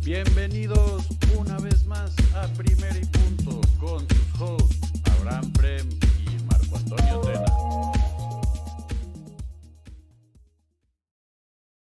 Bienvenidos una vez más a Primero y Punto con sus hosts Abraham Frem y Marco Antonio Tena.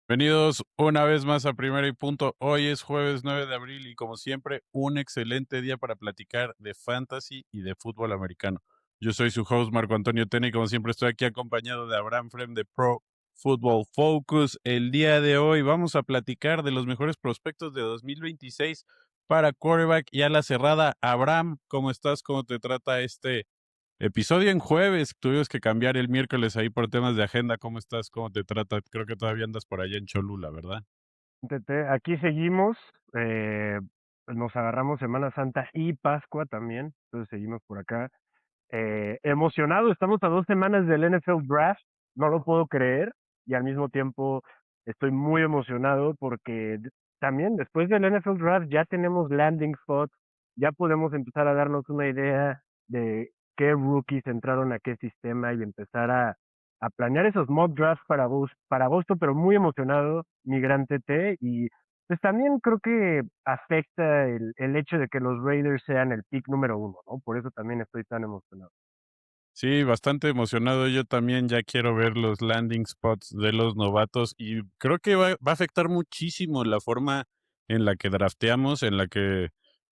Bienvenidos una vez más a Primero y Punto. Hoy es jueves 9 de abril y como siempre un excelente día para platicar de fantasy y de fútbol americano. Yo soy su host Marco Antonio Tena y como siempre estoy aquí acompañado de Abraham Frem de Pro Football Focus. El día de hoy vamos a platicar de los mejores prospectos de 2026 para quarterback y ala cerrada. Abraham, ¿cómo estás? ¿Cómo te trata este episodio en jueves? Tuvimos que cambiar el miércoles ahí por temas de agenda. ¿Cómo estás? ¿Cómo te trata? Creo que todavía andas por allá en Cholula, ¿verdad? Aquí seguimos, nos agarramos Semana Santa y Pascua también, entonces seguimos por acá. Emocionado, estamos a 2 semanas del NFL Draft, no lo puedo creer, y al mismo tiempo estoy muy emocionado porque también después del NFL Draft ya tenemos landing spots, ya podemos empezar a darnos una idea de qué rookies entraron a qué sistema y empezar a planear esos mock drafts para agosto, pero muy emocionado, mi gran TT, y pues también creo que afecta el hecho de que los Raiders sean el pick número 1, ¿no? Por eso también estoy tan emocionado. Sí, bastante emocionado. Yo también ya quiero ver los landing spots de los novatos y creo que va a afectar muchísimo la forma en la que drafteamos, en la que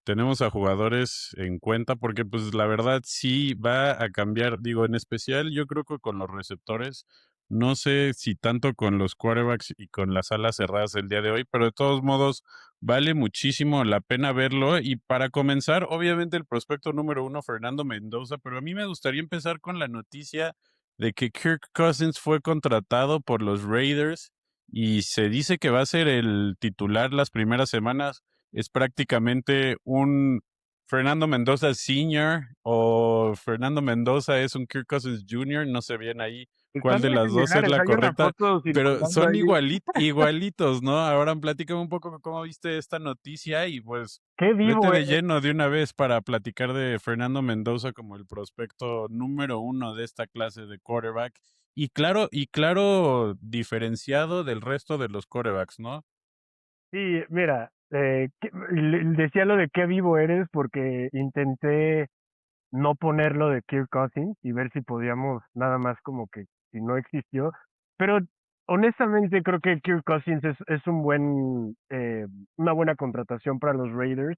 tenemos a jugadores en cuenta, porque pues la verdad sí va a cambiar. Digo, en especial yo creo que con los receptores, no sé si tanto con los quarterbacks y con las alas cerradas el día de hoy, pero de todos modos vale muchísimo la pena verlo. Y para comenzar, obviamente el prospecto número 1, Fernando Mendoza, pero a mí me gustaría empezar con la noticia de que Kirk Cousins fue contratado por los Raiders y se dice que va a ser el titular las primeras semanas. Es prácticamente un Fernando Mendoza Senior o Fernando Mendoza es un Kirk Cousins Junior, no sé bien ahí cuál Están de muy las dos es similares, la hay una correcta, foto pero circulando son ahí. igualitos, ¿no? Ahora platícame un poco cómo viste esta noticia y pues Qué vete vivo de eres. lleno de una vez para platicar de Fernando Mendoza como el prospecto número 1 de esta clase de quarterback y claro diferenciado del resto de los quarterbacks, ¿no? Sí, mira, decía lo de qué vivo eres porque intenté no ponerlo de Kirk Cousins y ver si podíamos nada más como que si no existió. Pero honestamente creo que Kirk Cousins es una buena contratación para los Raiders.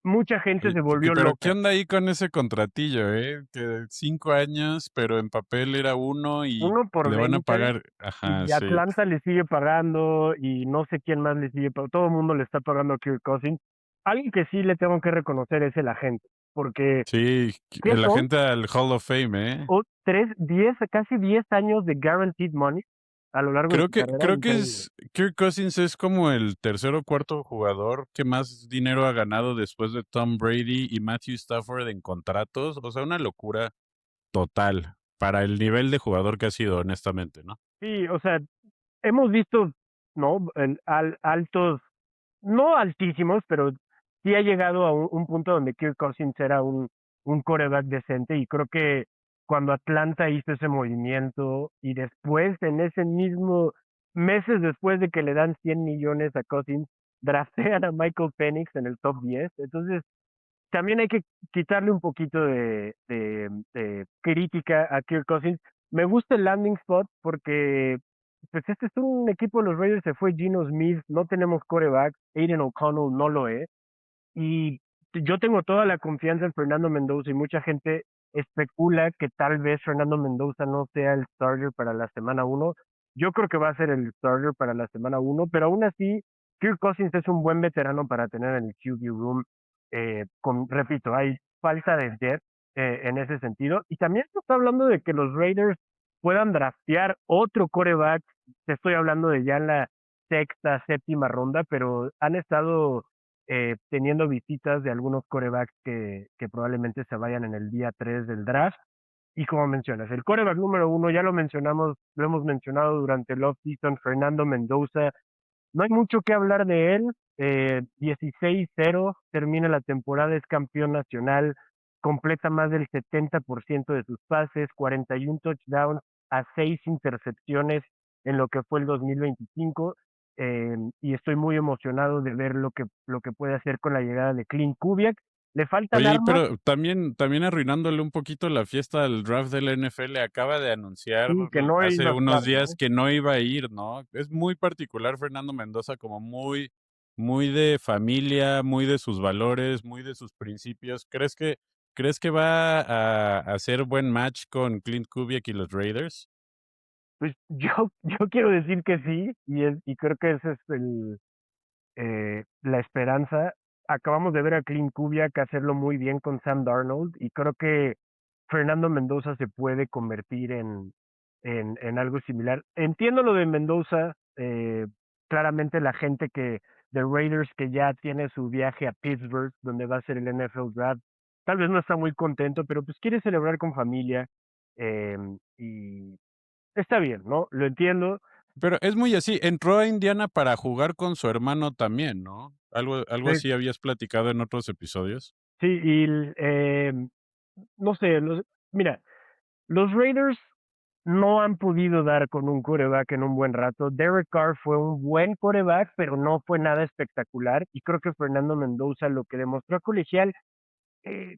Mucha gente Oye, se volvió pero ¿qué loca. onda ahí con ese contratillo, Que 5 años, pero en papel era uno y Uno por le van a 20 pagar, ajá, y sí, Atlanta le sigue pagando y no sé quién más le sigue pagando. Todo el mundo le está pagando a Kirk Cousins. Alguien que sí le tengo que reconocer es el agente, porque sí, ¿qué la son? gente al Hall of Fame, O 10 casi 10 años de guaranteed money a lo largo de Creo su que, carrera, creo que increíble. es, Kirk Cousins es como el tercer o cuarto jugador que más dinero ha ganado después de Tom Brady y Matthew Stafford en contratos. O sea, una locura total para el nivel de jugador que ha sido, honestamente, ¿no? Sí, o sea, hemos visto, ¿no? Altos, no altísimos, pero sí ha llegado a un punto donde Kirk Cousins era un quarterback decente y creo que cuando Atlanta hizo ese movimiento y después, en ese mismo, meses después de que le dan 100 millones a Cousins, draftean a Michael Penix en el top 10. Entonces, también hay que quitarle un poquito de crítica a Kirk Cousins. Me gusta el landing spot porque pues este es un equipo de los Raiders, se fue Geno Smith, no tenemos coreback, Aiden O'Connell no lo es, y yo tengo toda la confianza en Fernando Mendoza y mucha gente especula que tal vez Fernando Mendoza no sea el starter para la semana 1. Yo creo que va a ser el starter para la semana 1, pero aún así, Kirk Cousins es un buen veterano para tener en el QB room. Repito, hay falta de depth en ese sentido. Y también se está hablando de que los Raiders puedan draftear otro coreback. Te estoy hablando de ya en la sexta, séptima ronda, pero han estado teniendo visitas de algunos corebacks que probablemente se vayan en el día 3 del draft. Y como mencionas, el coreback número 1, ya lo mencionamos, lo hemos mencionado durante el off-season, Fernando Mendoza. No hay mucho que hablar de él. 16-0, termina la temporada, es campeón nacional, completa más del 70% de sus pases, 41 touchdowns a 6 intercepciones en lo que fue el 2025. y estoy muy emocionado de ver lo que puede hacer con la llegada de Clint Kubiak. Le faltan Oye, armas, pero también arruinándole un poquito la fiesta del draft de la NFL, acaba de anunciar sí, que no hace iba a unos estar, días ¿no? que no iba a ir, ¿no? Es muy particular Fernando Mendoza, como muy de familia, muy de sus valores, muy de sus principios. ¿Crees que va a hacer buen match con Clint Kubiak y los Raiders? Pues yo quiero decir que sí, y creo que ese es la esperanza. Acabamos de ver a Clint Kubiak hacerlo muy bien con Sam Darnold y creo que Fernando Mendoza se puede convertir en algo similar. Entiendo lo de Mendoza, claramente la gente de Raiders que ya tiene su viaje a Pittsburgh, donde va a ser el NFL Draft, tal vez no está muy contento, pero pues quiere celebrar con familia y está bien, ¿no? Lo entiendo. Pero es muy así, entró a Indiana para jugar con su hermano también, ¿no? Algo Sí, así habías platicado en otros episodios. sí, no sé, mira, los Raiders no han podido dar con un quarterback en un buen rato. Derek Carr fue un buen quarterback, pero no fue nada espectacular. Y creo que Fernando Mendoza lo que demostró colegial eh,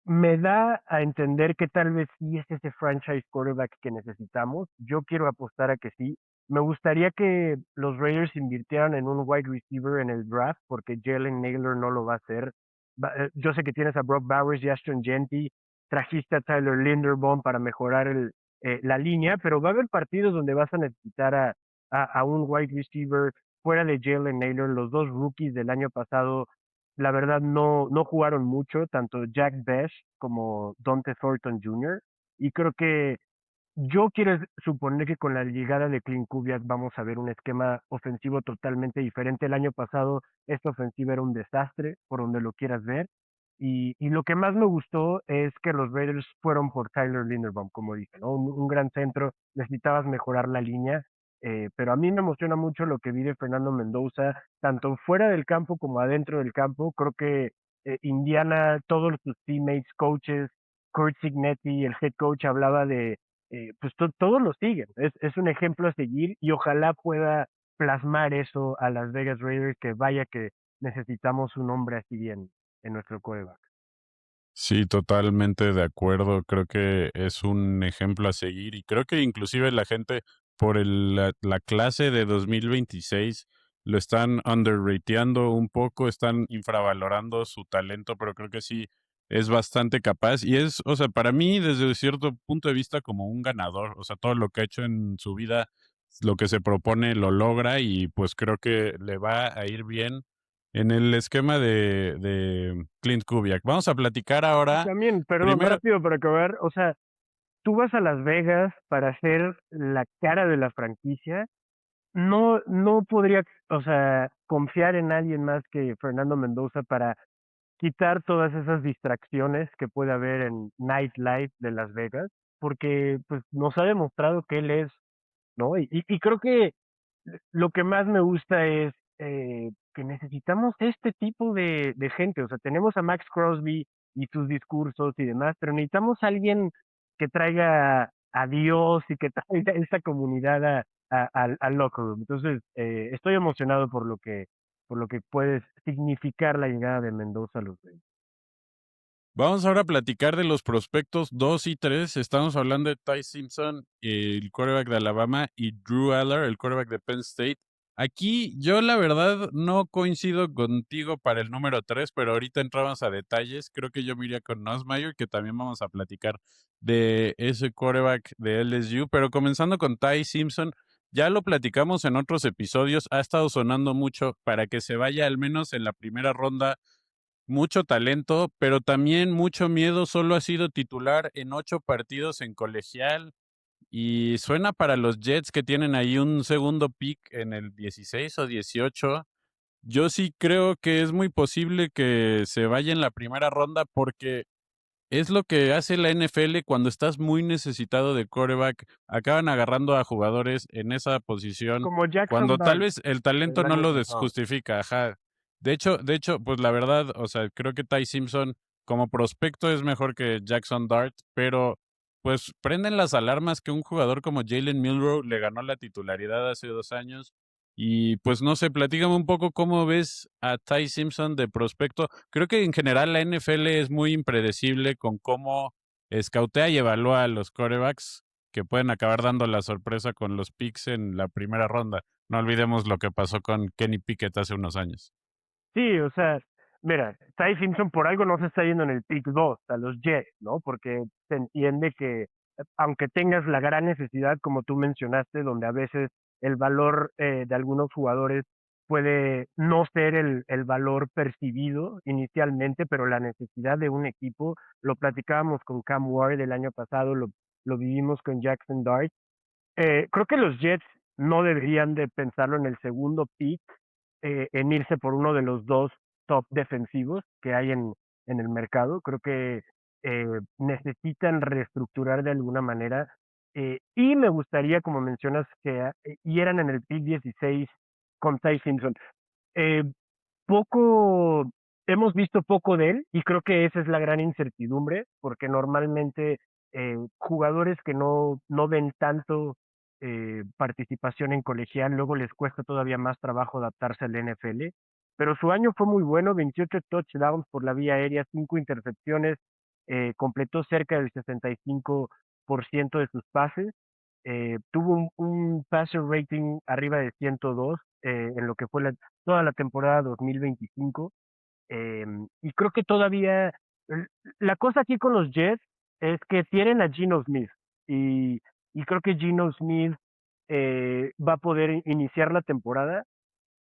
me da a entender que tal vez sí es ese franchise quarterback que necesitamos. Yo quiero apostar a que sí. Me gustaría que los Raiders invirtieran en un wide receiver en el draft, porque Jalen Naylor no lo va a hacer. Yo sé que tienes a Brock Bowers y Ashton Genty, trajiste a Tyler Linderbaum para mejorar la línea, pero va a haber partidos donde vas a necesitar a un wide receiver fuera de Jalen Naylor. Los dos rookies del año pasado la verdad no jugaron mucho, tanto Jack Best como Dante Thornton Jr. Y creo que yo quiero suponer que con la llegada de Clint Kubiak vamos a ver un esquema ofensivo totalmente diferente. El año pasado esta ofensiva era un desastre, por donde lo quieras ver. Y lo que más me gustó es que los Raiders fueron por Tyler Linderbaum, como dije, ¿no? Un gran centro, necesitabas mejorar la línea, pero a mí me emociona mucho lo que vi de Fernando Mendoza, tanto fuera del campo como adentro del campo. Creo que Indiana, todos sus teammates, coaches, Kurt Signetti, el head coach, hablaba de pues todos lo siguen. Es un ejemplo a seguir y ojalá pueda plasmar eso a Las Vegas Raiders, que vaya que necesitamos un hombre así en nuestro quarterback. Sí, totalmente de acuerdo. Creo que es un ejemplo a seguir y creo que inclusive la gente por la clase de 2026 lo están underrateando un poco, están infravalorando su talento, pero creo que sí es bastante capaz y es, o sea, para mí desde cierto punto de vista como un ganador, o sea, todo lo que ha hecho en su vida, lo que se propone lo logra y pues creo que le va a ir bien en el esquema de Clint Kubiak. Vamos a platicar Y ahora, también, perdón, primero, rápido para acabar, o sea, tú vas a Las Vegas para ser la cara de la franquicia. No podría, o sea, confiar en alguien más que Fernando Mendoza para quitar todas esas distracciones que puede haber en nightlife de Las Vegas, porque pues nos ha demostrado que él es, ¿no? Y creo que lo que más me gusta es que necesitamos este tipo de gente. O sea, tenemos a Max Crosby y sus discursos y demás, pero necesitamos a alguien que traiga a Dios y que traiga esa comunidad al locker room. Entonces, estoy emocionado por lo que puede significar la llegada de Mendoza a los Reyes. vamos ahora a platicar de los prospectos 2 y 3. Estamos hablando de Ty Simpson, el quarterback de Alabama, y Drew Aller, el quarterback de Penn State. Aquí yo la verdad no coincido contigo para el número 3, pero ahorita entramos a detalles. Creo que yo me iría con Nussmeier, que también vamos a platicar de ese quarterback de LSU. Pero comenzando con Ty Simpson, ya lo platicamos en otros episodios, ha estado sonando mucho para que se vaya al menos en la primera ronda. Mucho talento, pero también mucho miedo. Solo ha sido titular en 8 partidos en colegial y suena para los Jets que tienen ahí un segundo pick en el 16 o 18. Yo sí creo que es muy posible que se vaya en la primera ronda porque es lo que hace la NFL cuando estás muy necesitado de quarterback. Acaban agarrando a jugadores en esa posición Como Jackson cuando tal Dart vez el talento el no año lo pasado. justifica. Ajá. De hecho, pues la verdad, o sea, creo que Ty Simpson como prospecto es mejor que Jackson Dart, pero pues prenden las alarmas que un jugador como Jalen Milroe le ganó la titularidad hace 2 años Y pues no sé, platícame un poco cómo ves a Ty Simpson de prospecto. Creo que en general la NFL es muy impredecible con cómo escautea y evalúa a los quarterbacks que pueden acabar dando la sorpresa con los picks en la primera ronda. No olvidemos lo que pasó con Kenny Pickett hace unos años. Sí, o sea, mira, Ty Simpson por algo no se está yendo en el pick 2 a los Jets, ¿no? Porque se entiende que aunque tengas la gran necesidad, como tú mencionaste, donde a veces el valor de algunos jugadores puede no ser el valor percibido inicialmente, pero la necesidad de un equipo, lo platicábamos con Cam Ward el año pasado, lo vivimos con Jackson Dart. Creo que los Jets no deberían de pensarlo en el segundo pick, en irse por uno de los dos top defensivos que hay en el mercado. Creo que necesitan reestructurar de alguna manera. Y me gustaría, como mencionas, que hieran en el pick 16 con Ty Simpson. Eh, poco, hemos visto poco de él y creo que esa es la gran incertidumbre, porque normalmente jugadores que no ven tanto participación en colegial, luego les cuesta todavía más trabajo adaptarse al NFL, pero su año fue muy bueno, 28 touchdowns por la vía aérea, 5 intercepciones, completó cerca del 65% de sus pases, tuvo un passer rating arriba de 102 en lo que fue toda la temporada 2025. Y creo que todavía la cosa aquí con los Jets es que tienen a Geno Smith y, y creo que Geno Smith va a poder iniciar la temporada.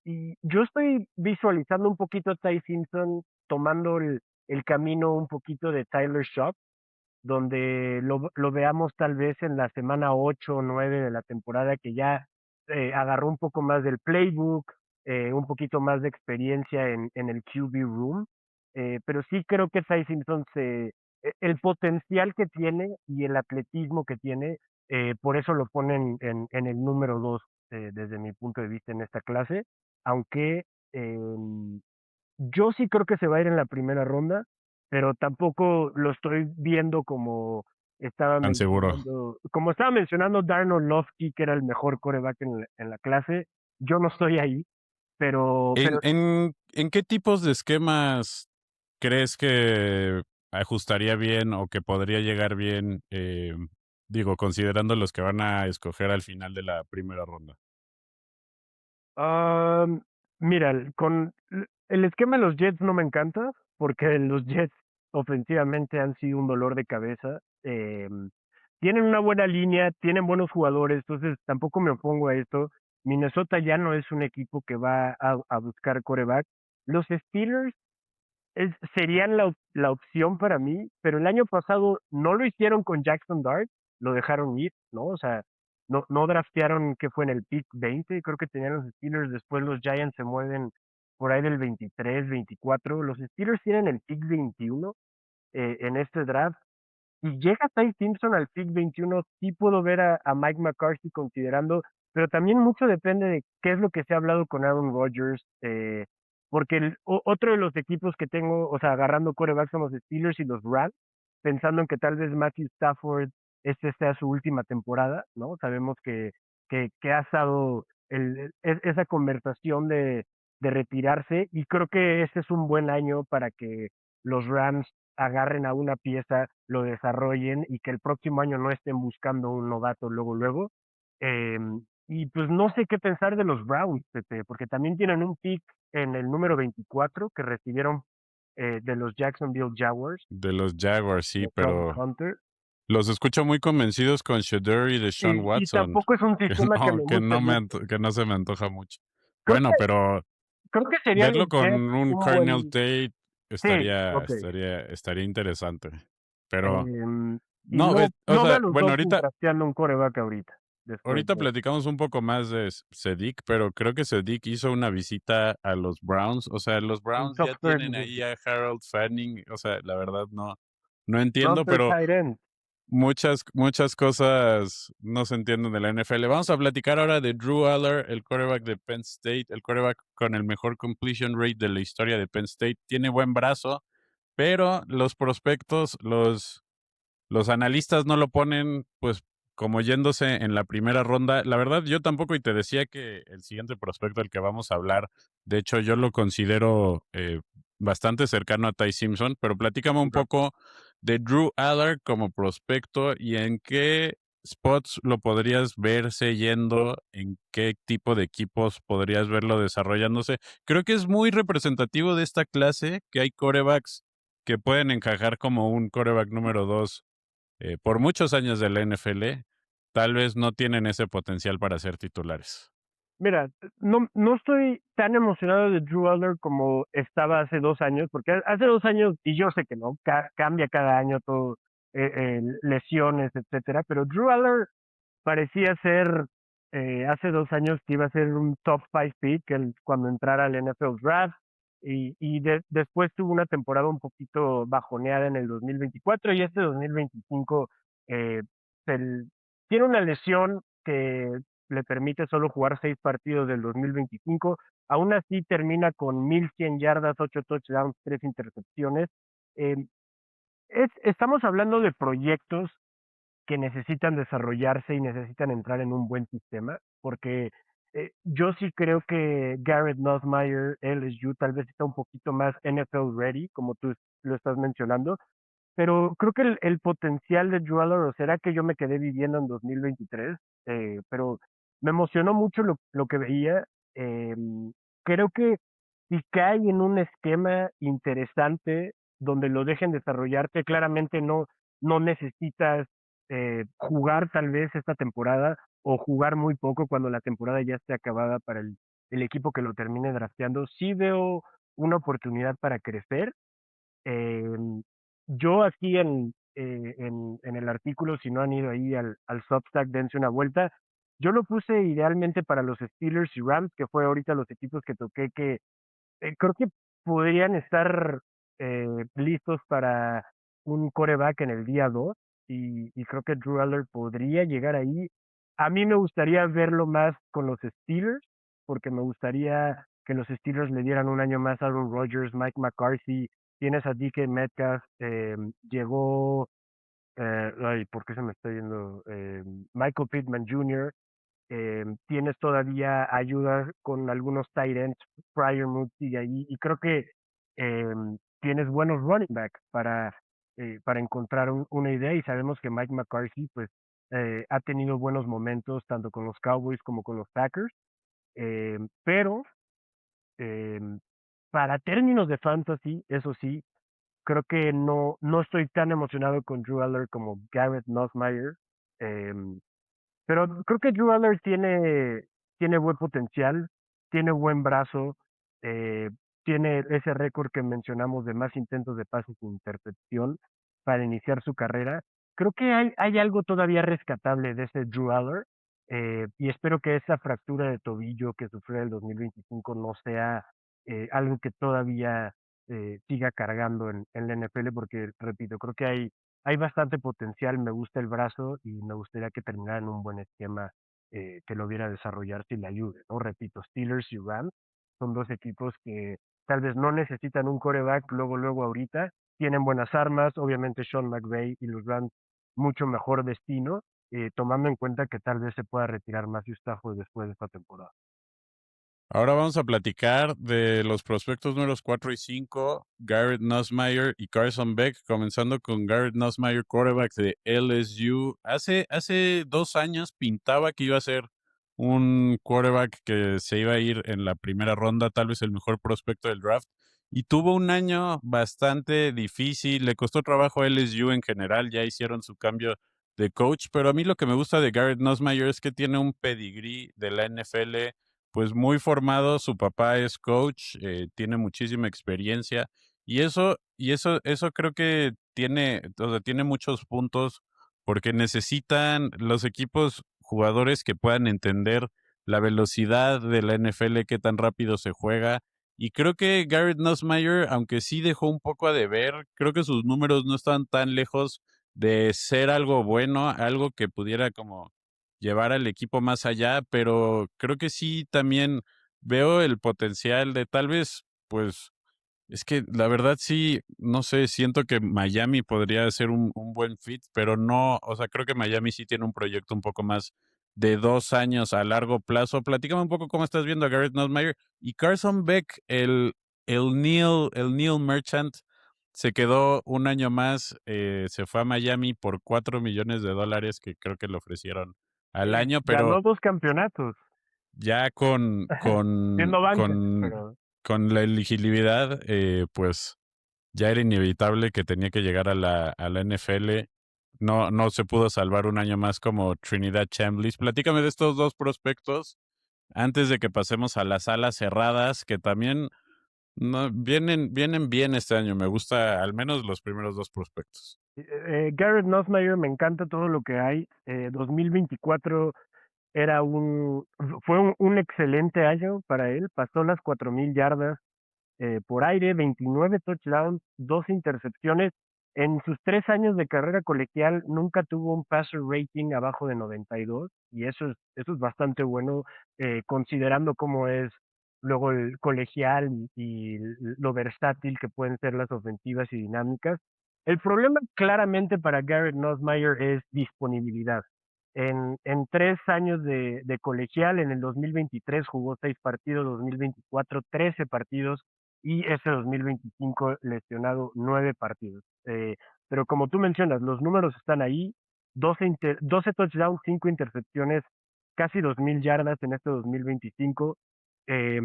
Y yo estoy visualizando un poquito a Ty Simpson tomando el camino un poquito de Tyler Shock, donde lo veamos tal vez en la semana 8 o 9 de la temporada, que ya agarró un poco más del playbook, un poquito más de experiencia en el QB room, pero sí creo que Ty Simpson el potencial que tiene y el atletismo que tiene, por eso lo ponen en el número 2 desde mi punto de vista en esta clase, aunque yo sí creo que se va a ir en la primera ronda, pero tampoco lo estoy viendo Tan seguro. como estaba mencionando Darnold Lofty, que era el mejor coreback en la clase. Yo no estoy ahí, pero ¿En qué tipos de esquemas crees que ajustaría bien o que podría llegar bien, digo, considerando los que van a escoger al final de la primera ronda? Am, mira, el esquema de los Jets no me encanta, porque los Jets ofensivamente han sido un dolor de cabeza. Tienen una buena línea, tienen buenos jugadores, entonces tampoco me opongo a esto. Minnesota ya no es un equipo que va a buscar coreback. Los Steelers serían la opción para mí, pero el año pasado no lo hicieron con Jackson Dart, lo dejaron ir, ¿no? O sea, no draftearon que fue en el pick 20, creo que tenían los Steelers, después los Giants se mueven por ahí del 23, 24, los Steelers tienen el pick 21 en este draft, y llega Ty Simpson al pick 21, sí puedo ver a Mike McCarthy considerando, pero también mucho depende de qué es lo que se ha hablado con Aaron Rodgers, porque otro de los equipos que tengo, o sea, agarrando corebacks son los Steelers y los Rams, pensando en que tal vez Matthew Stafford, este sea su última temporada, ¿no? Sabemos que ha estado esa conversación de retirarse, y creo que este es un buen año para que los Rams agarren a una pieza, lo desarrollen y que el próximo año no estén buscando un novato luego. Y pues no sé qué pensar de los Browns, Pepe, porque también tienen un pick en el número 24 que recibieron de los Jacksonville Jaguars, De los Jaguars, sí, de Travis pero Hunter. los escucho muy convencidos con Shedeur y de Sean Y Watson, tampoco es un sistema que me guste mucho. que no se me antoja mucho. Creo Bueno, que, pero creo que serían verlo los con Jets un un Cornell buen... Tate Sí, ok. estaría interesante. Pero Em, y no, o no veo sea, a los bueno, Dolphins drafteando un coreback ahorita, después ahorita de... platicamos un poco más de Cedic, pero creo que Cedic hizo una visita a los Browns. O sea, los Un Browns top ya third tienen ahí visit. a Harold Fanning. O sea, la verdad no Drop entiendo, their pero tight end. muchas cosas no se entienden de la NFL. Vamos a platicar ahora de Drew Aller, el quarterback de Penn State, el quarterback con el mejor completion rate de la historia de Penn State. Tiene buen brazo, pero los prospectos, los analistas no lo ponen, pues como yéndose en la primera ronda. La verdad, yo tampoco, y te decía que el siguiente prospecto del que vamos a hablar, de hecho, yo lo considero bastante cercano a Ty Simpson, pero platícame un Ok. poco de Drew Aller como prospecto y en qué spots lo podrías verse yendo, en qué tipo de equipos podrías verlo desarrollándose. Creo que es muy representativo de esta clase que hay corebacks que pueden encajar como un coreback número dos por muchos años de la NFL, tal vez no tienen ese potencial para ser titulares. Mira, no estoy tan emocionado de Drew Aller como estaba hace 2 años, porque hace 2 años, y yo sé que no, cambia cada año todo, lesiones, etcétera, pero Drew Aller parecía ser hace 2 años que iba a ser un top 5 pick cuando entrara al NFL Draft, y después tuvo una temporada un poquito bajoneada en el 2024, y este 2025 eh, se- tiene una lesión que le permite solo jugar 6 partidos del 2025. Aún así termina con 1,100 yardas, 8 touchdowns, 3 intercepciones. Eh, estamos hablando de proyectos que necesitan desarrollarse y necesitan entrar en un buen sistema, porque yo sí creo que Garrett Nussmeier, LSU, tal vez está un poquito más NFL ready, como tú lo estás mencionando, pero creo que el potencial de Drew Aller, o será que yo me quedé viviendo en 2023, pero me emocionó mucho lo que veía. eh, Creo que si cae en un esquema interesante donde lo dejen desarrollarte, claramente no necesitas jugar tal vez esta temporada o jugar muy poco cuando la temporada ya esté acabada para el equipo que lo termine drafteando. Sí veo una oportunidad para crecer. Em, yo aquí en el artículo, si no han ido ahí al Substack, dense una vuelta. Yo lo puse idealmente para los Steelers y Rams, que fue ahorita los equipos que toqué, que creo que podrían estar listos para un coreback en el día 2 y creo que Drew Aller podría llegar ahí. A mí me gustaría verlo más con los Steelers, porque me gustaría que los Steelers le dieran un año más a Aaron Rodgers, Mike McCarthy, tienes a DK Metcalf, llegó, ay, ¿por qué se me está yendo? Michael Pittman Jr., tienes todavía ayuda con algunos tight ends, Mood sigue ahí, y creo que tienes buenos running backs para encontrar una idea, y sabemos que Mike McCarthy pues ha tenido buenos momentos tanto con los Cowboys como con los Packers, pero eh, para términos de fantasy, eso sí, creo que no estoy tan emocionado con Drew Aller como Garrett Nussmeier. Pero creo que Drew Aller tiene buen potencial, tiene buen brazo, eh, tiene ese récord que mencionamos de más intentos de pases sin intercepción para iniciar su carrera. Creo que hay algo todavía rescatable de ese Drew Aller, y espero que esa fractura de tobillo que sufrió en el 2025 no sea algo que todavía siga cargando en la NFL, porque, repito, creo que hay bastante potencial, me gusta el brazo y me gustaría que terminara en un buen esquema que lo viera desarrollarse y le ayude, ¿no? Repito, Steelers y Rams son dos equipos que tal vez no necesitan un coreback luego ahorita, tienen buenas armas, obviamente Sean McVay y los Rams mucho mejor destino, tomando en cuenta que tal vez se pueda retirar Matthew Stafford después de esta temporada. Ahora vamos a platicar de los prospectos números 4 y 5, Garrett Nussmeier y Carson Beck, comenzando con Garrett Nussmeier, quarterback de LSU. Hace 2 años pintaba que iba a ser un quarterback que se iba a ir en la primera ronda, tal vez el mejor prospecto del draft, y tuvo un año bastante difícil, le costó trabajo a LSU en general, ya hicieron su cambio de coach, pero a mí lo que me gusta de Garrett Nussmeier es que tiene un pedigrí de la NFL pues muy formado, su papá es coach, tiene muchísima experiencia y eso creo que tiene, o sea, tiene muchos puntos porque necesitan los equipos jugadores que puedan entender la velocidad de la NFL, qué tan rápido se juega. Y creo que Garrett Nussmeier, aunque sí dejó un poco a deber, creo que sus números no están tan lejos de ser algo bueno, algo que pudiera como llevar al equipo más allá, pero creo que sí también veo el potencial de tal vez, pues, Es que la verdad sí, no sé, siento que Miami podría ser un buen fit, pero no, o sea, creo que Miami sí tiene un proyecto un poco más de 2 años a largo plazo. Platícame un poco cómo estás viendo a Garrett Nussmeier y Carson Beck, el Neil Merchant, se quedó un año más, se fue a Miami por $4 millones que creo que le ofrecieron al año, pero Ganó 2 campeonatos ya con, con, siendo banca, con, pero con la elegibilidad, pues ya era inevitable que tenía que llegar a la NFL. No, no se pudo salvar un año más como Trinidad Chambliss. Platícame de estos dos prospectos antes de que pasemos a las alas cerradas, que también no, vienen bien este año. Me gusta al menos los primeros dos prospectos. Garrett Nussmeier me encanta todo lo que hay. 2024 era fue un excelente año para él. Pasó las 4,000 yardas por aire, 29 touchdowns, 12 intercepciones. En sus 3 años de carrera colegial nunca tuvo un passer rating abajo de 92 y eso es bastante bueno considerando cómo es luego el colegial y lo versátil que pueden ser las ofensivas y dinámicas. El problema claramente para Garrett Nussmeier es disponibilidad. En 3 años de colegial, en el 2023 jugó 6 partidos, 2024 13 partidos, y ese 2025 lesionado 9 partidos. Pero como tú mencionas, los números están ahí, 12 touchdowns, 5 intercepciones, casi 2,000 yardas en este 2025. Eh,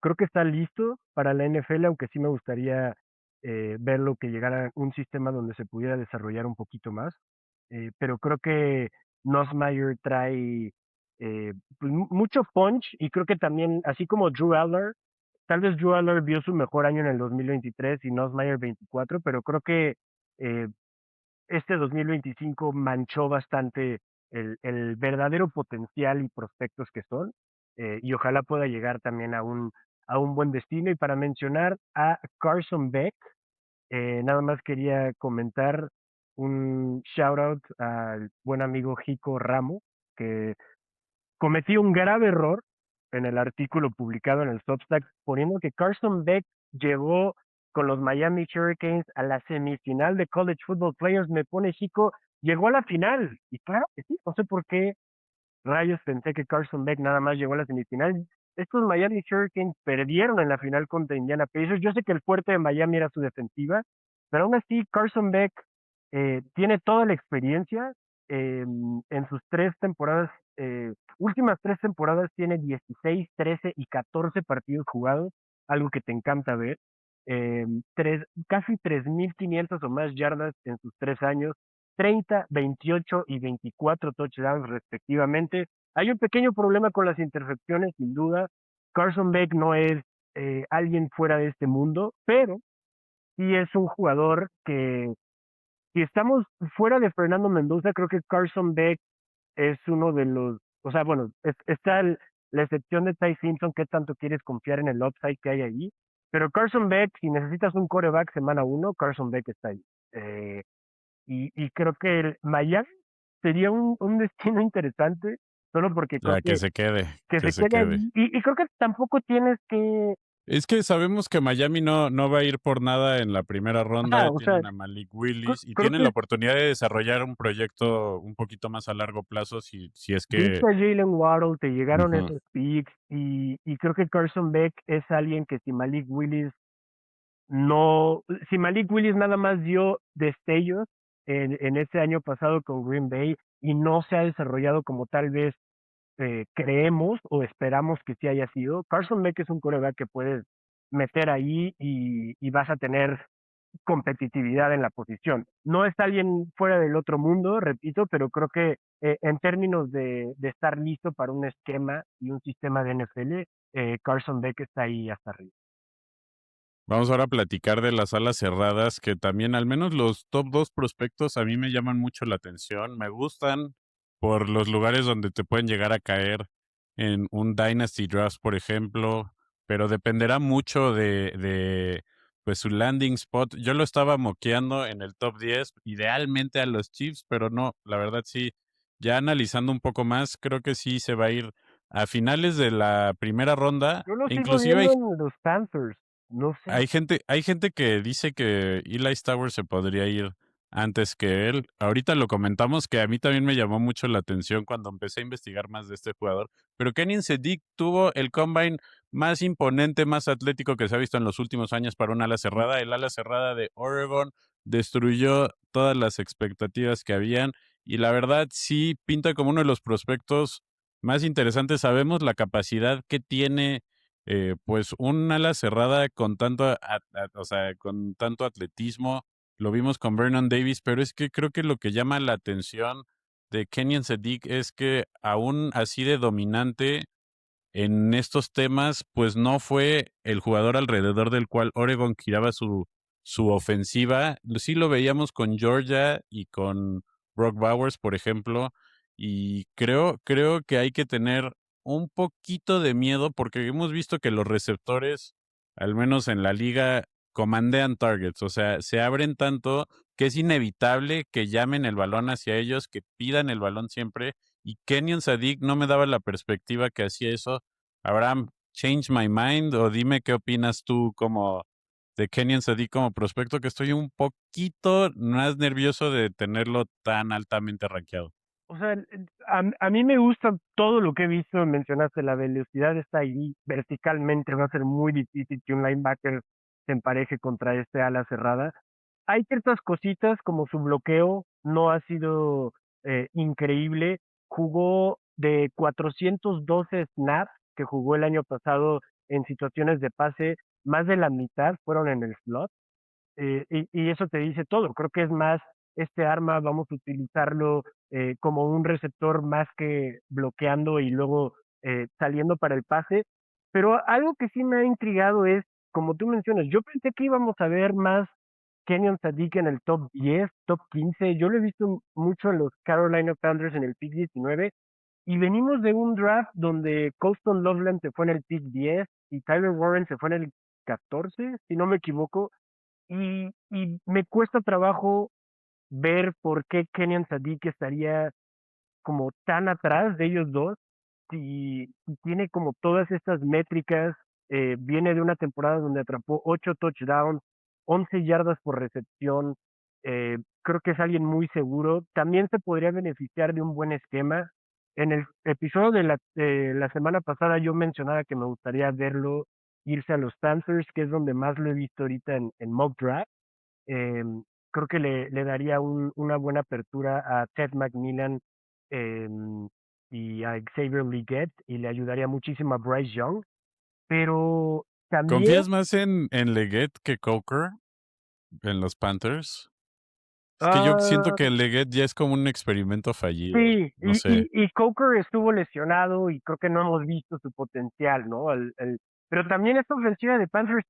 Creo que está listo para la NFL, aunque sí me gustaría verlo que llegara un sistema donde se pudiera desarrollar un poquito más. Pero creo que Nussmeier trae pues, mucho punch y creo que también, así como Drew Aller, tal vez Drew Aller vio su mejor año en el 2023 y Nussmeier 24, pero creo que eh, este 2025 manchó bastante el verdadero potencial y prospectos que son, y ojalá pueda llegar también a un buen destino. Y para mencionar a Carson Beck, nada más quería comentar un shout out al buen amigo Jico Ramo, que cometí un grave error en el artículo publicado en el Substack, poniendo que Carson Beck llegó con los Miami Hurricanes a la semifinal de College Football Players. Me pone chico, llegó a la final. Y claro que sí, no sé por qué rayos pensé que Carson Beck nada más llegó a la semifinal. Estos Miami Hurricanes perdieron en la final contra Indiana Pacers. Yo sé que el fuerte de Miami era su defensiva, pero aún así Carson Beck tiene toda la experiencia. En sus 3 temporadas, últimas 3 temporadas, tiene 16, 13 y 14 partidos jugados, algo que te encanta ver. Casi 3,500 o más yardas en sus 3 años, 30, 28 y 24 touchdowns respectivamente. Hay un pequeño problema con las intercepciones, sin duda. Carson Beck no es alguien fuera de este mundo, pero sí es un jugador que, si estamos fuera de Fernando Mendoza, creo que Carson Beck es uno de los, o sea, bueno, está la excepción de Ty Simpson, que tanto quieres confiar en el upside que hay allí, pero Carson Beck, si necesitas un quarterback semana uno, Carson Beck está ahí. Eh, y creo que el Miami sería un destino interesante, solo porque creo Ya que se quede, que que se se quede quede. allí. Y creo que tampoco tienes que, Es que sabemos que Miami no va a ir por nada en la primera ronda. o sea, Tienen a Malik Willis y creo tienen la que oportunidad de desarrollar un proyecto un poquito más a largo plazo si es que... viste a Jalen Waddle, te llegaron Ujú. esos picks, y creo que Carson Beck es alguien que si Malik Willis no, si Malik Willis nada más dio destellos en ese año pasado con Green Bay y no se ha desarrollado como tal vez creemos o esperamos que sí haya sido. Carson Beck es un coreback que puedes meter ahí y vas a tener competitividad en la posición. No es alguien fuera del otro mundo, repito, pero creo que en términos de estar listo para un esquema y un sistema de NFL, Carson Beck está ahí hasta arriba. Vamos ahora a platicar de las alas cerradas, que también al menos los top 2 prospectos a mí me llaman mucho la atención. Me gustan por los lugares donde te pueden llegar a caer en un Dynasty Draft, por ejemplo, pero dependerá mucho de pues su landing spot. Yo lo estaba moqueando en el top 10, idealmente a los Chiefs, pero no, la verdad sí, ya analizando un poco más, creo que sí se va a ir a finales de la primera ronda, Yo lo e sigo inclusive viendo hay en los Panthers. no sé. Hay gente que dice que Eli Stowers se podría ir antes que él. Ahorita lo comentamos, que a mí también me llamó mucho la atención cuando empecé a investigar más de este jugador, pero Kenyon Sediq tuvo el combine más imponente, más atlético que se ha visto en los últimos años para un ala cerrada. El ala cerrada de Oregon destruyó todas las expectativas que habían y la verdad sí pinta como uno de los prospectos más interesantes. Sabemos la capacidad que tiene pues un ala cerrada con tanto, o sea, con tanto atletismo, lo vimos con Vernon Davis, pero es que creo que lo que llama la atención de Kenyon Sediq es que aún así de dominante en estos temas, pues no fue el jugador alrededor del cual Oregon giraba su ofensiva. Sí lo veíamos con Georgia y con Brock Bowers, por ejemplo, y creo que hay que tener un poquito de miedo porque hemos visto que los receptores, al menos en la liga, comandean targets, o sea, se abren tanto que es inevitable que llamen el balón hacia ellos, que pidan el balón siempre, y Kenyon Sadiq no me daba la perspectiva que hacía eso. Abraham, change my mind, o dime qué opinas tú como de Kenyon Sadiq como prospecto, que estoy un poquito más nervioso de tenerlo tan altamente rankeado. O sea, a mí me gusta todo lo que he visto. Mencionaste la velocidad está ahí verticalmente, va a ser muy difícil que un linebacker se empareje contra este ala cerrada. Hay ciertas cositas como su bloqueo no ha sido increíble. Jugó de 412 snaps que jugó el año pasado en situaciones de pase, más de la mitad fueron en el slot. Y eso te dice todo. Creo que es más este arma, vamos a utilizarlo como un receptor más que bloqueando y luego saliendo para el pase. Pero algo que sí me ha intrigado es, como tú mencionas, yo pensé que íbamos a ver más Kenyon Sadiq en el top 10, top 15. Yo lo he visto mucho en los Carolina Panthers en el pick 19. Y venimos de un draft donde Colston Loveland se fue en el pick 10 y Tyler Warren se fue en el 14, si no me equivoco. Y me cuesta trabajo ver por qué Kenyan Sadiq estaría como tan atrás de ellos dos, si tiene como todas estas métricas, viene de una temporada donde atrapó 8 touchdowns, 11 yardas por recepción, creo que es alguien muy seguro, también se podría beneficiar de un buen esquema. En el episodio de la semana pasada yo mencionaba que me gustaría verlo irse a los Panthers, que es donde más lo he visto ahorita en mock draft. Creo que le daría una buena apertura a Ted McMillan em, y a Xavier Leggett y le ayudaría muchísimo a Bryce Young, pero también, ¿Confías más en Leggett que Coker en los Panthers? Es que yo siento ah, que Leggett ya es como un experimento fallido, sí, no sé. y Coker estuvo lesionado y creo que no hemos visto su potencial, ¿no? Pero también esta ofensiva de Panthers,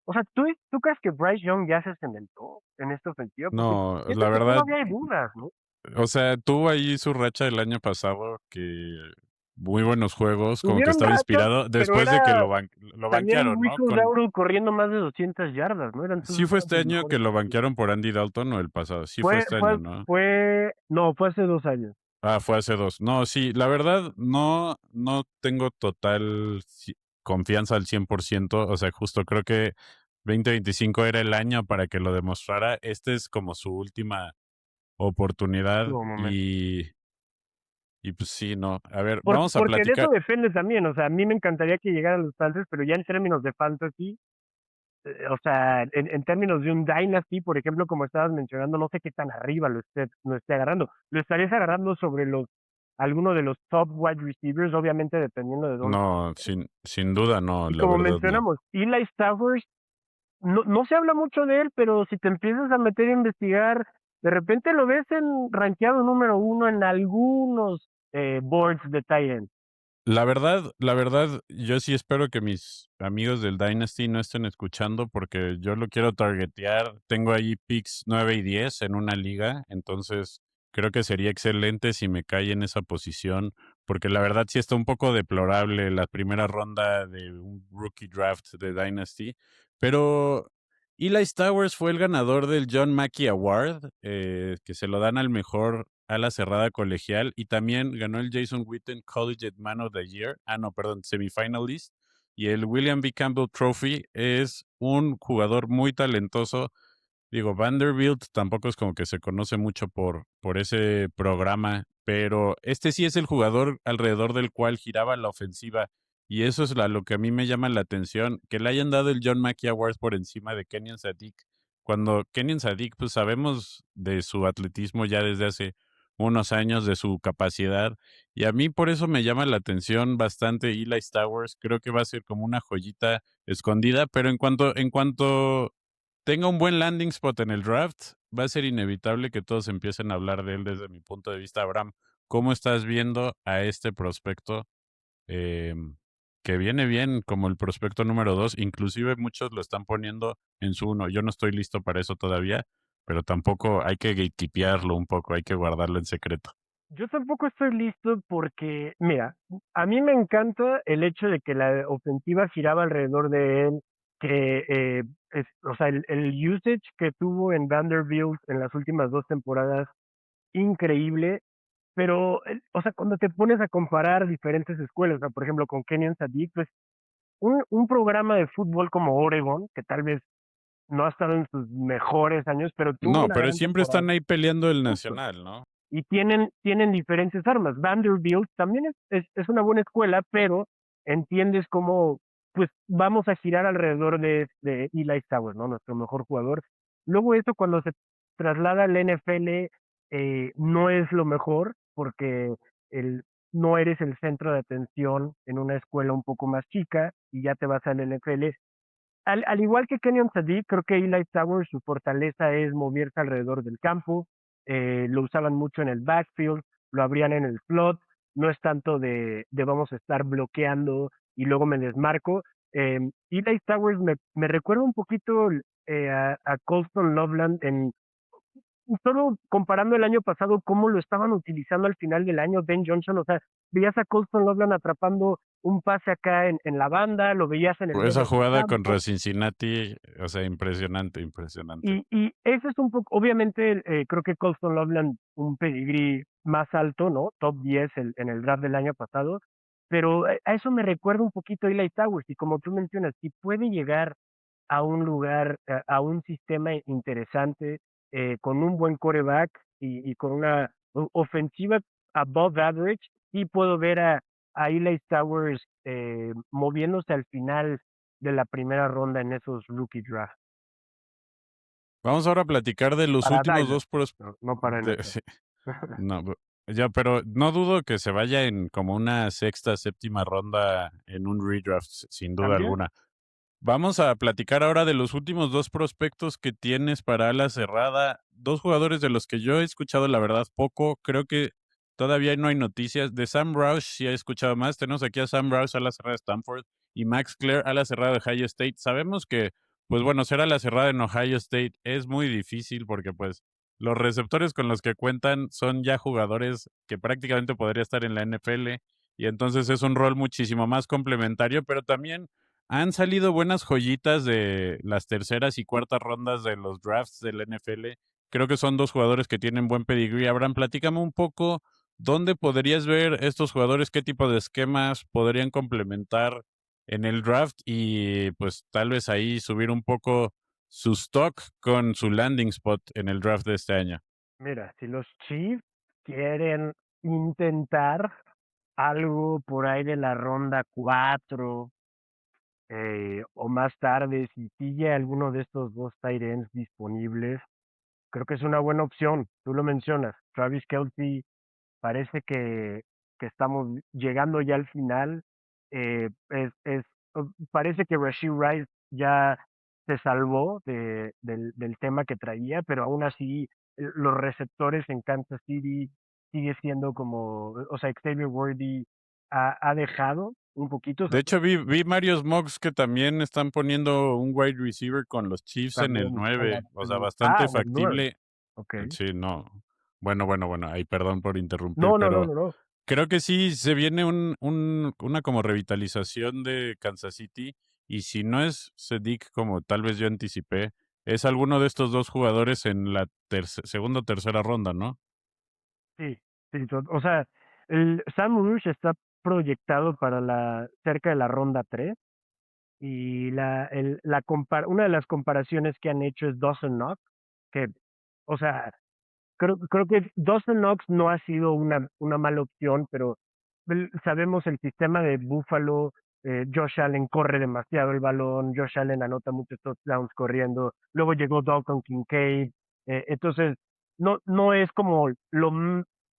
o sea, ¿tú crees que Bryce Young ya se cementó en esta ofensiva? Porque No, siento la que verdad, todavía hay dudas, ¿no? o sea, tuvo ahí su racha el año pasado, que muy buenos juegos, como que Tuvieron estaba rachas, inspirado pero después de que era lo también banquearon, ¿no? Rico Dauro corriendo más de 200 yardas, ¿no? Eran Sí fue uno de este sus año que mejores lo partidos. banquearon por Andy Dalton o el pasado. Sí fue este año, ¿no? No, fue hace 2 años. Ah, fue hace dos. No, sí, la verdad no tengo total confianza al 100%. O sea, justo creo que 2025 era el año para que lo demostrara. Este es como su última oportunidad No, momento. y pues sí, no. A ver, vamos a Porque de eso platicar. depende también, o sea, a mí me encantaría que llegara a los Panthers, pero ya en términos de fantasy, o sea, en términos de un Dynasty, por ejemplo, como estabas mencionando, no sé qué tan arriba lo esté agarrando. Lo estarías agarrando sobre alguno de los top wide receivers, obviamente dependiendo de dónde. No, sin duda no, Y la como verdad no. mencionamos, Eli Towers no se habla mucho de él, pero si te empiezas a meter a investigar, de repente lo ves en rankeado número uno en algunos boards de tight end. La verdad, yo sí espero que mis amigos del Dynasty no estén escuchando porque yo lo quiero targetear. Tengo ahí picks 9 y 10 en una liga, entonces creo que sería excelente si me cae en esa posición, porque la verdad sí está un poco deplorable la primera ronda de un rookie draft de Dynasty, pero Eli Towers fue el ganador del John Mackey Award, que se lo dan al mejor ala cerrada colegial, y también ganó el Jason Witten Collegiate Man of the Year. Ah, no, perdón, semifinalist. Y el William B. Campbell Trophy es un jugador muy talentoso. Digo, Vanderbilt tampoco es como que se conoce mucho por ese programa, pero este sí es el jugador alrededor del cual giraba la ofensiva, y eso es lo que a mí me llama la atención, que le hayan dado el John Mackey Award por encima de Kenyon Sadiq, cuando Kenyon Sadiq, pues sabemos de su atletismo ya desde hace unos años, de su capacidad, y a mí por eso me llama la atención bastante Eli Towers, creo que va a ser como una joyita escondida, pero en cuanto tenga un buen landing spot en el draft, va a ser inevitable que todos empiecen a hablar de él desde mi punto de vista. Abraham, ¿cómo estás viendo a este prospecto que viene bien como el prospecto número 2? Inclusive muchos lo están poniendo en su uno. Yo no estoy listo para eso todavía, pero tampoco hay que gatekeepearlo un poco, hay que guardarlo en secreto. Yo tampoco estoy listo porque, mira, a mí me encanta el hecho de que la ofensiva giraba alrededor de él, que, o sea, el usage que tuvo en Vanderbilt en las últimas 2 temporadas, increíble, pero, o sea, cuando te pones a comparar diferentes escuelas, o sea, por ejemplo, con Kenyon Sadiq, pues un programa de fútbol como Oregon, que tal vez no ha estado en sus mejores años, pero tuvo No, una pero gran siempre temporada. están ahí peleando el Justo. nacional, ¿no? Y tienen diferentes armas. Vanderbilt también es una buena escuela, pero entiendes cómo, pues vamos a girar alrededor de Eli Towers, ¿no? Nuestro mejor jugador. Luego eso cuando se traslada al NFL no es lo mejor porque el, no eres el centro de atención en una escuela un poco más chica y ya te vas al NFL. Al igual que Kenyon Sadiq, creo que Eli Towers, su fortaleza es moverse alrededor del campo. Lo usaban mucho en el backfield, lo abrían en el slot. No es tanto de vamos a estar bloqueando y luego me desmarco. Eli Towers me recuerda un poquito a Colston Loveland solo comparando el año pasado, cómo lo estaban utilizando al final del año Ben Johnson, o sea, veías a Colston Loveland atrapando un pase acá en la banda, lo veías en el Esa medio del jugada contra campo, Cincinnati, o sea, impresionante, impresionante. y ese es un poco, obviamente, creo que Colston Loveland, un pedigrí más alto, ¿no? Top 10 en el draft del año pasado, pero a eso me recuerda un poquito a Eli Towers, y como tú mencionas, si puede llegar a un lugar, a un sistema interesante, con un buen quarterback y con una ofensiva above average, y puedo ver a Eli Towers moviéndose al final de la primera ronda en esos rookie drafts. Vamos ahora a platicar de los Para últimos Dynasty, 2 pros no para de NFL. sí, no, ya, pero no dudo que se vaya en como una sexta, séptima ronda en un redraft, sin duda ¿También? alguna. Vamos a platicar ahora de los últimos 2 prospectos que tienes para ala cerrada, 2 jugadores de los que yo he escuchado, la verdad, poco. Creo que todavía no hay noticias. De Sam Roush sí he escuchado más. Tenemos aquí a Sam Roush, ala cerrada de Stanford, y Max Clare, ala cerrada de Ohio State. Sabemos que, pues bueno, ser ala cerrada en Ohio State es muy difícil porque, pues, los receptores con los que cuentan son ya jugadores que prácticamente podría estar en la NFL, y entonces es un rol muchísimo más complementario, pero también han salido buenas joyitas de las terceras y cuartas rondas de los drafts del NFL. Creo que son 2 jugadores que tienen buen pedigrí. Abraham, platícame un poco dónde podrías ver estos jugadores, qué tipo de esquemas podrían complementar en el draft y, pues, tal vez ahí subir un poco su stock con su landing spot en el draft de este año. Mira, si los Chiefs quieren intentar algo por ahí de la ronda 4 o más tarde, si sigue alguno de estos dos tight ends disponibles, creo que es una buena opción. Tú lo mencionas, Travis Kelce parece que estamos llegando ya al final. Parece que Rashid Rice ya se salvó del tema que traía, pero aún así los receptores en Kansas City sigue siendo como, o sea, Xavier Worthy ha dejado un poquito, o De sea, hecho, vi varios mocks que también están poniendo un wide receiver con los Chiefs en el también 9, o sea, bastante en el 9. factible. Ok. Sí, no. Bueno, ahí perdón por interrumpir, No, no, no, pero no, no. creo que sí se viene una como revitalización de Kansas City, y si no es Sediq como tal vez yo anticipé, es alguno de estos 2 jugadores en la segunda o tercera ronda, ¿no? Sí, sí, o sea, el Sam Rush está proyectado para cerca de la ronda 3 y una de las comparaciones que han hecho es Dawson Knox, que, o sea, creo que Dawson Knox no ha sido una mala opción, pero sabemos el sistema de Buffalo. Josh Allen corre demasiado el balón, Josh Allen anota muchos touchdowns corriendo, luego llegó Dalton Kincaid, entonces no es como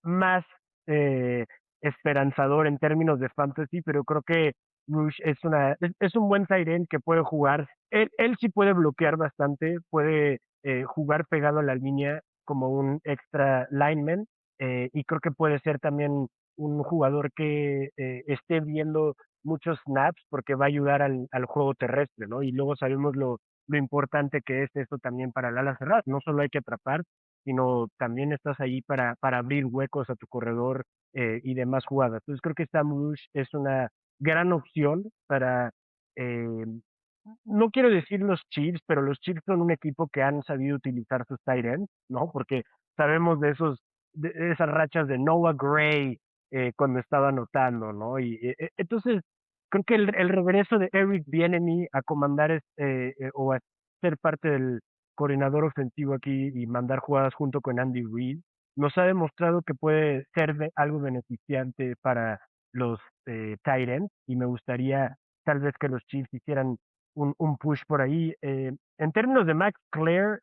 más eh, esperanzador en términos de fantasy, pero creo que Rush es un buen tight end que puede jugar. Él sí puede bloquear bastante, puede jugar pegado a la línea como un extra lineman, y creo que puede ser también un jugador que esté viendo muchos snaps porque va a ayudar al juego terrestre, ¿no? Y luego sabemos lo importante que es esto también para el ala cerrada. No solo hay que atrapar, sino también estás ahí para abrir huecos a tu corredor y demás jugadas. Entonces creo que Sam Rush es una gran opción para, eh, no quiero decir los Chiefs, pero los Chiefs son un equipo que han sabido utilizar sus tight ends, ¿no? Porque sabemos de esas rachas de Noah Gray cuando estaba anotando, ¿no? Entonces, creo que el regreso de Eric Bieniemy a comandar o a ser parte del coordinador ofensivo aquí y mandar jugadas junto con Andy Reid nos ha demostrado que puede ser algo beneficiante para los tight ends, y me gustaría tal vez que los Chiefs hicieran un push por ahí. En términos de Max Clare,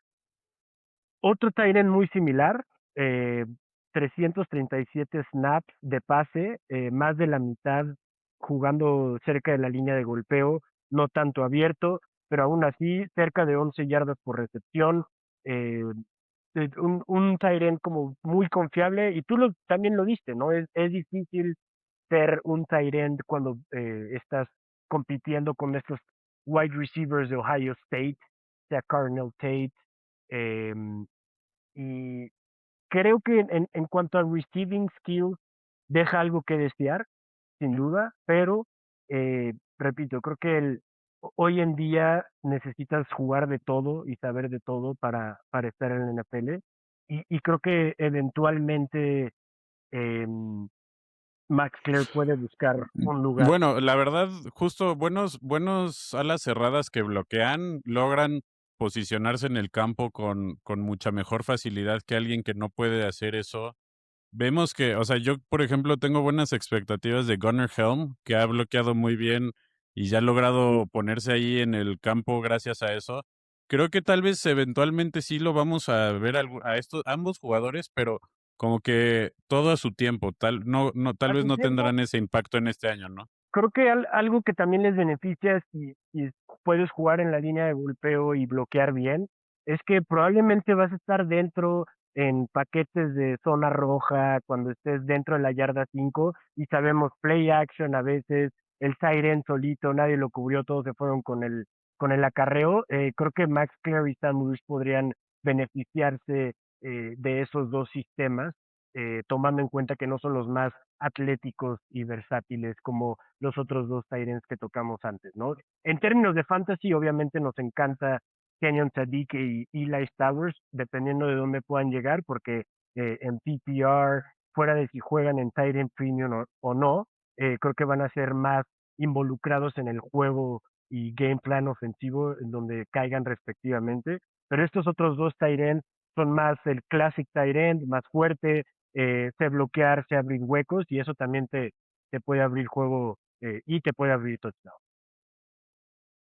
otro tight end muy similar, eh, 337 snaps de pase, más de la mitad jugando cerca de la línea de golpeo, no tanto abierto, pero aún así cerca de 11 yardas por recepción. eh, un tight end como muy confiable, y tú también lo diste, ¿no? Es difícil ser un tight end cuando estás compitiendo con estos wide receivers de Ohio State, sea Cardinal Tate, eh, y creo que en cuanto a receiving skills deja algo que desear, sin duda, pero repito, creo que hoy en día necesitas jugar de todo y saber de todo para estar en la NFL, y creo que eventualmente Max Clare puede buscar un lugar. Bueno, la verdad, justo buenos alas cerradas que bloquean, logran posicionarse en el campo con mucha mejor facilidad que alguien que no puede hacer eso. Vemos que, o sea, yo, por ejemplo, tengo buenas expectativas de Gunnar Helm, que ha bloqueado muy bien y ya ha logrado ponerse ahí en el campo gracias a eso. Creo que tal vez eventualmente sí lo vamos a ver a estos ambos jugadores, pero como que todo a su tiempo, tal A vez su no tiempo, tendrán ese impacto en este año, ¿no? creo que algo que también les beneficia si puedes jugar en la línea de golpeo y bloquear bien, es que probablemente vas a estar dentro en paquetes de zona roja cuando estés dentro de la yarda 5, y sabemos play action a veces, el siren solito, nadie lo cubrió, todos se fueron con el acarreo. Creo que Max Clare y Sam Rush podrían beneficiarse de esos dos sistemas, tomando en cuenta que no son los más atléticos y versátiles como los otros dos tight ends que tocamos antes, ¿no? En términos de fantasy, obviamente nos encanta Kenyon Sadiq y Eli Towers, dependiendo de dónde puedan llegar, porque en PPR, fuera de si juegan en tight end premium o no, creo que van a ser más involucrados en el juego y game plan ofensivo en donde caigan respectivamente. Pero estos otros dos tight ends son más el classic tight end, más fuerte, sé bloquear, sé abrir huecos, y eso también te puede abrir juego y te puede abrir touchdown.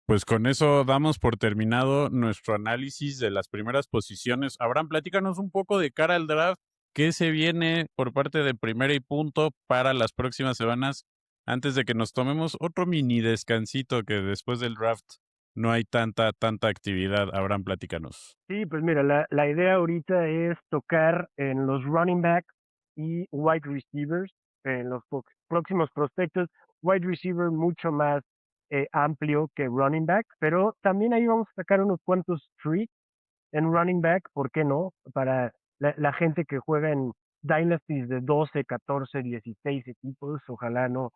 Pues con eso damos por terminado nuestro análisis de las primeras posiciones. Abraham, platícanos un poco de cara al draft, qué se viene por parte de Primera y Punto para las próximas semanas, antes de que nos tomemos otro mini descansito, que después del draft no hay tanta actividad. Abraham, platícanos. Sí, pues mira, la idea ahorita es tocar en los running backs y wide receivers, en los próximos prospectos. Wide receiver mucho más amplio que running back, pero también ahí vamos a sacar unos cuantos treats en running back, ¿por qué no? Para la gente que juega en dynasties de 12, 14, 16 equipos, ojalá no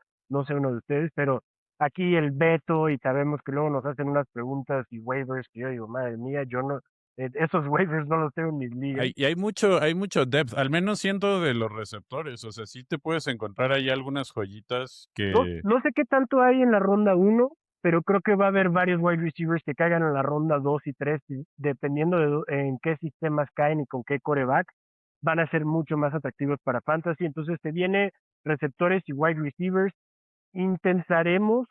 sea uno de ustedes, pero aquí el Beto, y sabemos que luego nos hacen unas preguntas y waivers que yo digo, madre mía, yo no, esos waivers no los tengo en mis ligas. Hay mucho depth, al menos siento de los receptores, o sea, sí te puedes encontrar ahí algunas joyitas No, que no sé qué tanto hay en la ronda uno, pero creo que va a haber varios wide receivers que caigan en la ronda 2 y 3, y dependiendo de en qué sistemas caen y con qué coreback, van a ser mucho más atractivos para fantasy. Entonces te viene receptores y wide receivers. Intentaremos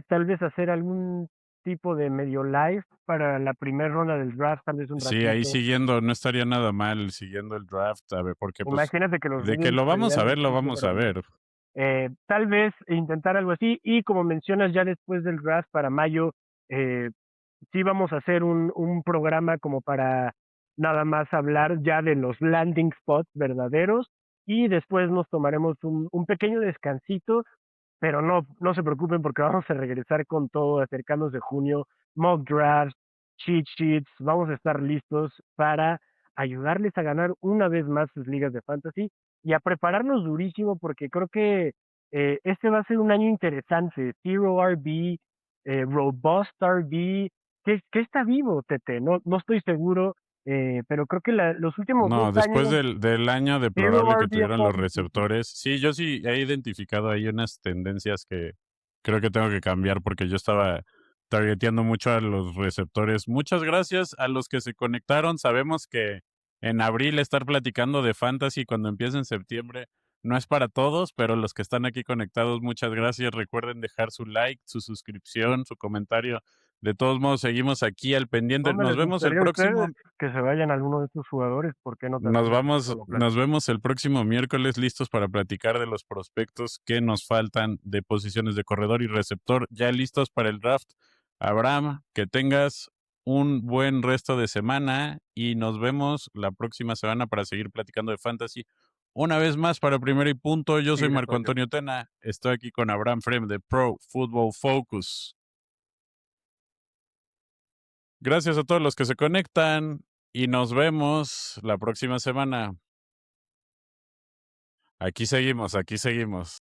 tal vez hacer algún tipo de medio live para la primera ronda del draft, tal vez un Sí, ahí ratito. siguiendo, no estaría nada mal siguiendo el draft, a ver, porque pues Imagínate que los de que Bills lo vamos a salieran ver, en lo quinta vamos a ronda. ver. Tal vez intentar algo así y como mencionas ya después del draft para mayo, eh, sí vamos a hacer un programa como para nada más hablar ya de los landing spots verdaderos y después nos tomaremos un pequeño descansito, pero no se preocupen porque vamos a regresar con todo acercándonos de junio, mock drafts, cheat sheets, vamos a estar listos para ayudarles a ganar una vez más sus ligas de fantasy y a prepararnos durísimo porque creo que este va a ser un año interesante. Zero RB, Robust RB, que está vivo, Tete, no estoy seguro, pero creo que los últimos dos No, después años, del año Zero deplorable que RB ha tuvieron jugado los muchísimo. receptores, sí, yo sí he identificado ahí unas tendencias que creo que tengo que cambiar porque yo estaba targeteando mucho a los receptores. Muchas gracias a los que se conectaron. Sabemos que en abril estar platicando de fantasy cuando empiece en septiembre no es para todos, pero los que están aquí conectados, muchas gracias. Recuerden dejar su like, su suscripción, su comentario. De todos modos, seguimos aquí al pendiente. ¿Dónde Nos les vemos el gustaría a ustedes próximo. que se vayan alguno de estos jugadores? ¿Por qué no también nosotros lo Nos platicamos? vemos el próximo miércoles listos para platicar de los prospectos que nos faltan de posiciones de corredor y receptor, ya listos para el draft. Abraham, que tengas un buen resto de semana y nos vemos la próxima semana para seguir platicando de fantasy. Una vez más para Primero y Punto, yo soy Sí, Marco Toño. Antonio Tena, estoy aquí con Abraham Frame de Pro Football Focus. Gracias a todos los que se conectan y nos vemos la próxima semana. Aquí seguimos, aquí seguimos.